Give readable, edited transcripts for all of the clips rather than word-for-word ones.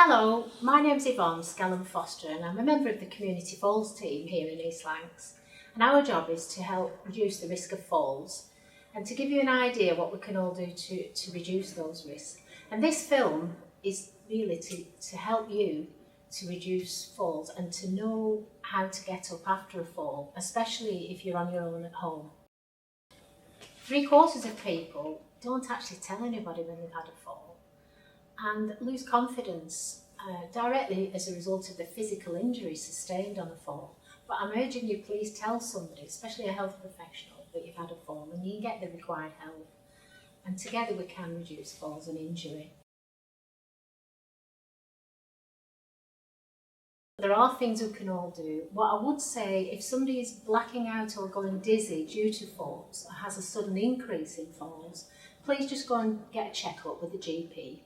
Hello, my name's Yvonne Scallon-Foster and I'm a member of the Community Falls team here in East Lancs, and our job is to help reduce the risk of falls and to give you an idea what we can all do to reduce those risks. And this film is really to help you to reduce falls and to know how to get up after a fall, especially if you're on your own at home. 3/4 of people don't actually tell anybody when they've had a fall and lose confidence directly as a result of the physical injury sustained on a fall. But I'm urging you, please tell somebody, especially a health professional, that you've had a fall and you can get the required help. And together we can reduce falls and injury. There are things we can all do. What I would say, if somebody is blacking out or going dizzy due to falls or has a sudden increase in falls, please just go and get a checkup with the GP.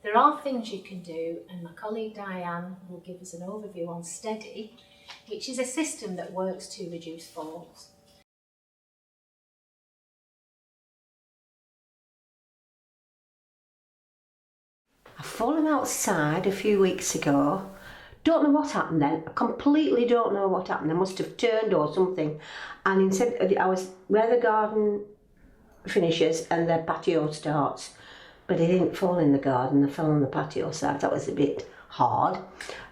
There are things you can do, and my colleague Diane will give us an overview on Steady, which is a system that works to reduce falls. I've fallen outside a few weeks ago. Don't know what happened then. I completely don't know what happened. I must have turned or something. And instead, I was where the garden finishes and the patio starts. But I didn't fall in the garden. I fell on the patio side. That was a bit hard.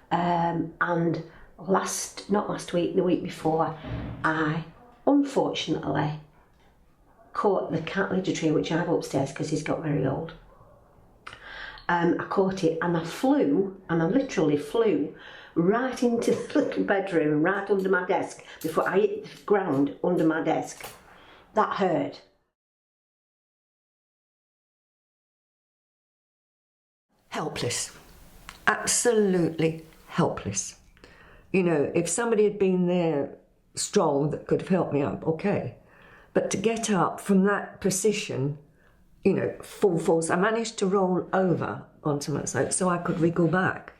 And not last week, the week before, I unfortunately caught the cat litter tree, which I have upstairs because he's got very old. I caught it and I literally flew right into the little bedroom, right under my desk, before I hit the ground under my desk. That hurt. Helpless. Absolutely helpless. You know, if somebody had been there strong that could have helped me up, okay. But to get up from that position, you know, full force, I managed to roll over onto my side so I could wriggle back.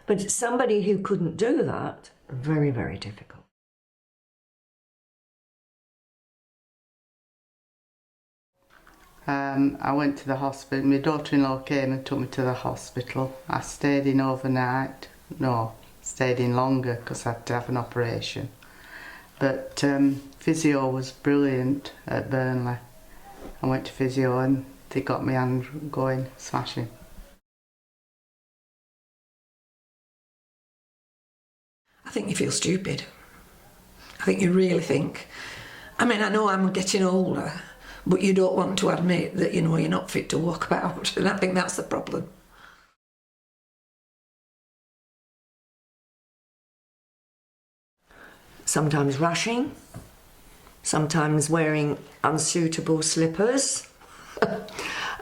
But somebody who couldn't do that, very, very difficult. I went to the hospital. My daughter-in-law came and took me to the hospital. I stayed in overnight. No, stayed in longer because I had to have an operation. But physio was brilliant at Burnley. I went to physio and they got my hand going, smashing. I think you feel stupid. I think you really think. I mean, I know I'm getting older, but you don't want to admit that, you know, you're not fit to walk about, and I think that's the problem. Sometimes rushing, sometimes wearing unsuitable slippers.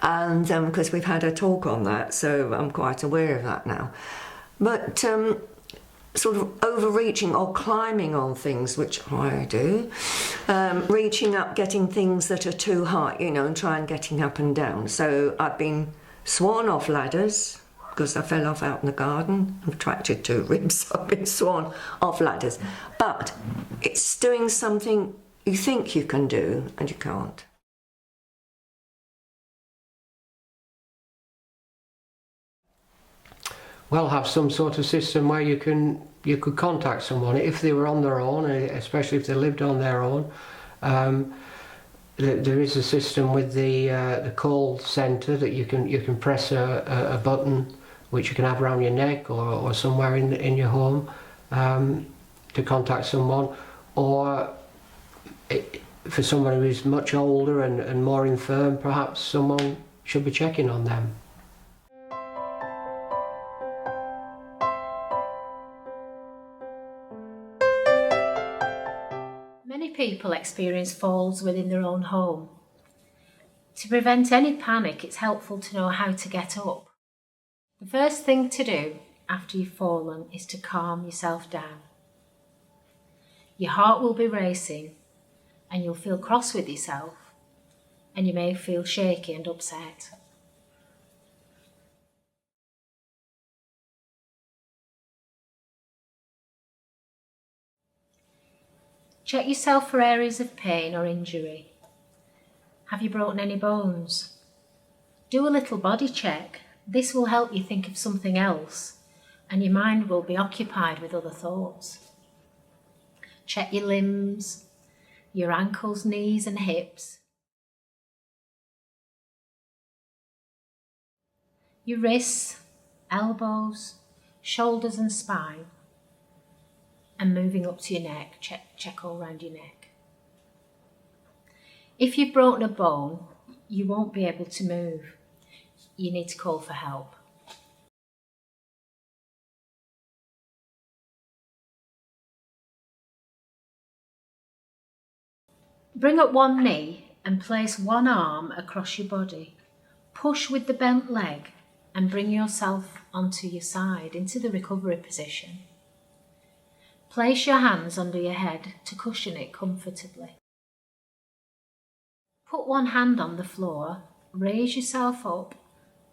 And because we've had a talk on that, so I'm quite aware of that now. But sort of overreaching or climbing on things, which I do, reaching up, getting things that are too high, you know, and trying getting up and down. So I've been sworn off ladders because I fell off out in the garden. I've fractured 2 ribs. I've been sworn off ladders. But it's doing something you think you can do and you can't. Well, have some sort of system where you could contact someone if they were on their own, especially if they lived on their own. There is a system with the call centre that you can press a button which you can have around your neck or somewhere in your home to contact someone, or for someone who is much older and more infirm, perhaps someone should be checking on them. Many people experience falls within their own home. To prevent any panic, it's helpful to know how to get up. The first thing to do after you've fallen is to calm yourself down. Your heart will be racing and you'll feel cross with yourself and you may feel shaky and upset. Check yourself for areas of pain or injury. Have you broken any bones? Do a little body check. This will help you think of something else, and your mind will be occupied with other thoughts. Check your limbs, your ankles, knees and hips, your wrists, elbows, shoulders and spine, and moving up to your neck, check all around your neck. If you've broken a bone, you won't be able to move. You need to call for help. Bring up one knee and place one arm across your body. Push with the bent leg and bring yourself onto your side into the recovery position. Place your hands under your head to cushion it comfortably. Put one hand on the floor, raise yourself up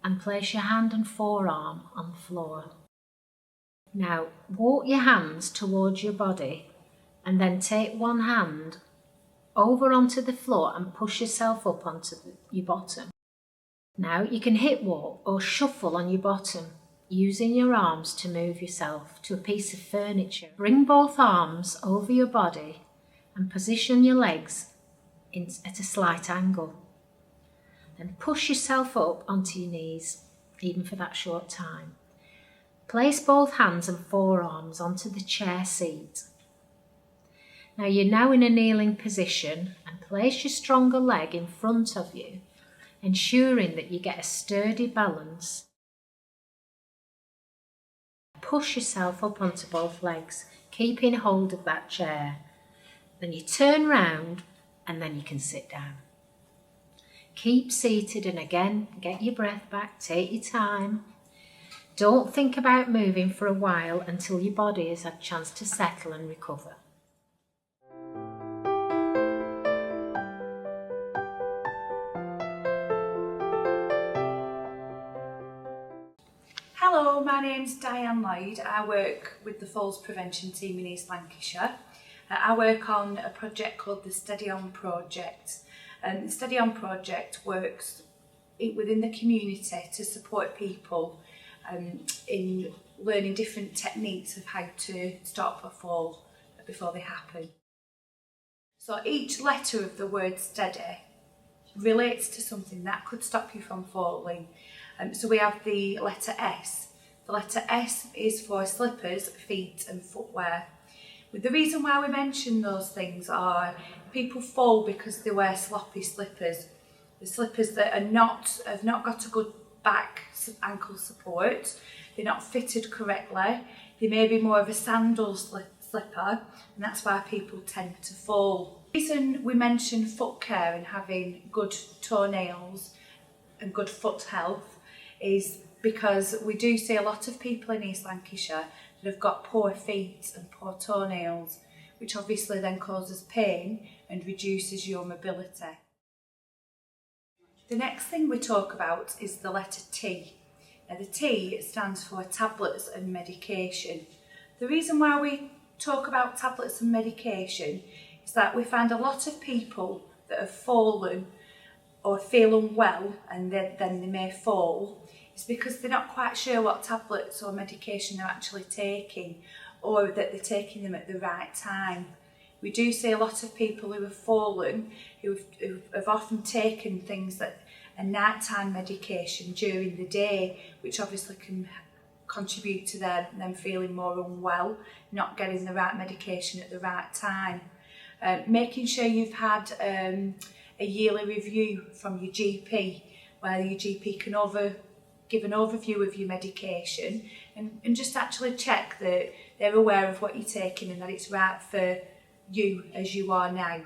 and place your hand and forearm on the floor. Now walk your hands towards your body and then take one hand over onto the floor and push yourself up onto your bottom. Now you can hip walk or shuffle on your bottom, using your arms to move yourself to a piece of furniture. Bring both arms over your body and position your legs at a slight angle. Then push yourself up onto your knees, even for that short time. Place both hands and forearms onto the chair seat. Now you're now in a kneeling position and place your stronger leg in front of you, ensuring that you get a sturdy balance. Push yourself up onto both legs, keeping hold of that chair. Then you turn round and then you can sit down. Keep seated and again, get your breath back, take your time. Don't think about moving for a while until your body has had a chance to settle and recover. Hello, my name's Diane Lloyd. I work with the Falls Prevention Team in East Lancashire. I work on a project called the Steady On Project. And the Steady On Project works within the community to support people in learning different techniques of how to stop a fall before they happen. So each letter of the word steady relates to something that could stop you from falling. So we have the letter S. The letter S is for slippers, feet and footwear. The reason why we mention those things are people fall because they wear sloppy slippers. The slippers that have not got a good back ankle support, they're not fitted correctly, they may be more of a sandal slipper, and that's why people tend to fall. The reason we mention foot care and having good toenails and good foot health is because we do see a lot of people in East Lancashire that have got poor feet and poor toenails, which obviously then causes pain and reduces your mobility. The next thing we talk about is the letter T. Now the T stands for tablets and medication. The reason why we talk about tablets and medication is that we find a lot of people that have fallen or feel unwell and then they may fall. It's because they're not quite sure what tablets or medication they're actually taking, or that they're taking them at the right time. We do see a lot of people who have fallen, who have often taken things that are nighttime medication during the day, which obviously can contribute to them feeling more unwell, not getting the right medication at the right time. Making sure you've had a yearly review from your GP, where your GP can give an overview of your medication and just actually check that they're aware of what you're taking and that it's right for you as you are now.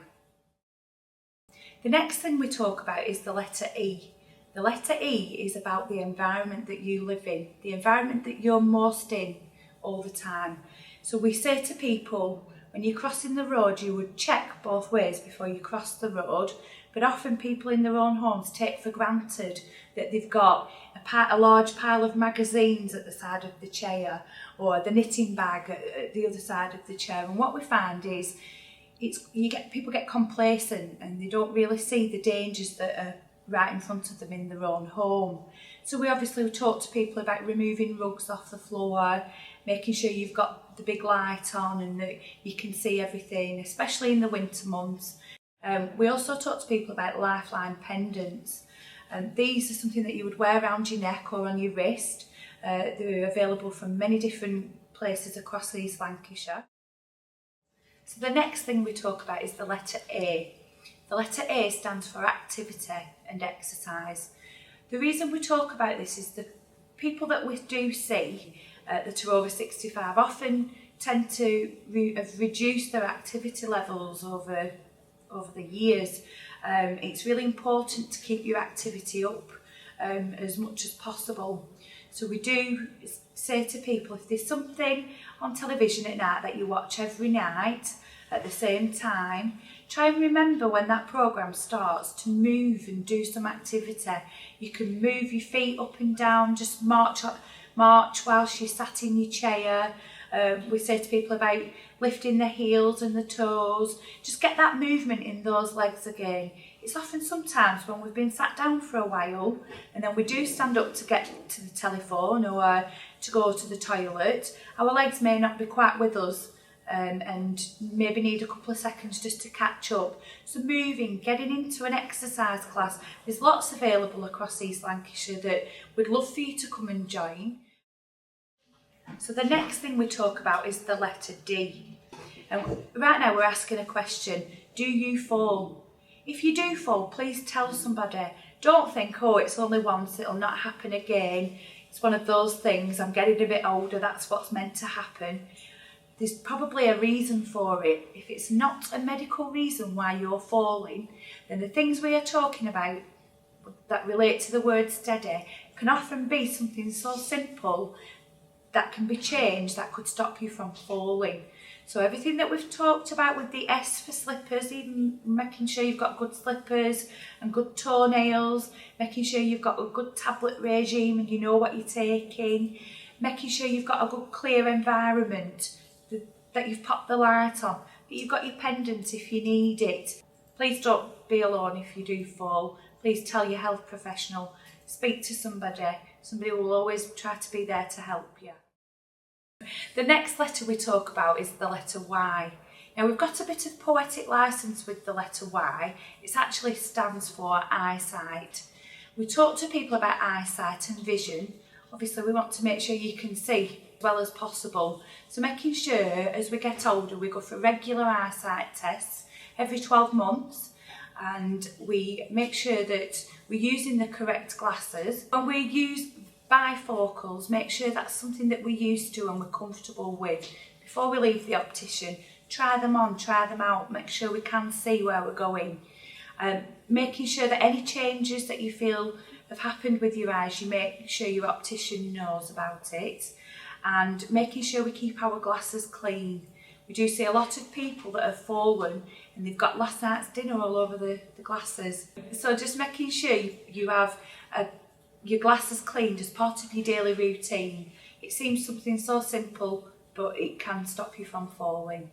The next thing we talk about is the letter E. The letter E is about the environment that you live in, the environment that you're most in all the time. So we say to people, when you're crossing the road, you would check both ways before you cross the road, but often people in their own homes take for granted that they've got a large pile of magazines at the side of the chair or the knitting bag at the other side of the chair. And what we find is people get complacent and they don't really see the dangers that are right in front of them in their own home. So we obviously talk to people about removing rugs off the floor, making sure you've got the big light on and that you can see everything, especially in the winter months. We also talk to people about lifeline pendants. These are something that you would wear around your neck or on your wrist. They're available from many different places across East Lancashire. So the next thing we talk about is the letter A. The letter A stands for activity and exercise. The reason we talk about this is the people that we do see that are over 65 often tend to have reduced their activity levels over the years. It's really important to keep your activity up as much as possible. So we do say to people, if there's something on television at night that you watch every night at the same time, try and remember when that programme starts to move and do some activity. You can move your feet up and down, just march whilst you're sat in your chair. We say to people about lifting the heels and the toes. Just get that movement in those legs again. It's often sometimes when we've been sat down for a while and then we do stand up to get to the telephone or to go to the toilet, our legs may not be quite with us and maybe need a couple of seconds just to catch up. So moving, getting into an exercise class, there's lots available across East Lancashire that we'd love for you to come and join. So the next thing we talk about is the letter D. And right now we're asking a question, do you fall? If you do fall, please tell somebody. Don't think, oh, it's only once, it'll not happen again. It's one of those things, I'm getting a bit older, that's what's meant to happen. There's probably a reason for it. If it's not a medical reason why you're falling, then the things we are talking about that relate to the word steady can often be something so simple that can be changed that could stop you from falling. So everything that we've talked about with the S for slippers, even making sure you've got good slippers and good toenails, making sure you've got a good tablet regime and you know what you're taking, making sure you've got a good clear environment, that you've popped the light on, that you've got your pendant if you need it. Please don't be alone if you do fall. Please tell your health professional, speak to somebody. Somebody will always try to be there to help you. The next letter we talk about is the letter Y. Now we've got a bit of poetic licence with the letter Y. It actually stands for eyesight. We talk to people about eyesight and vision. Obviously we want to make sure you can see as well as possible. So making sure as we get older we go for regular eyesight tests every 12 months and we make sure that we're using the correct glasses. When we use bifocals, make sure that's something that we're used to and we're comfortable with. Before we leave the optician, try them on, try them out, make sure we can see where we're going. Making sure that any changes that you feel have happened with your eyes, you make sure your optician knows about it. And making sure we keep our glasses clean. We do see a lot of people that have fallen and they've got last night's dinner all over the glasses. So just making sure you have your glasses cleaned as part of your daily routine. It seems something so simple, but it can stop you from falling.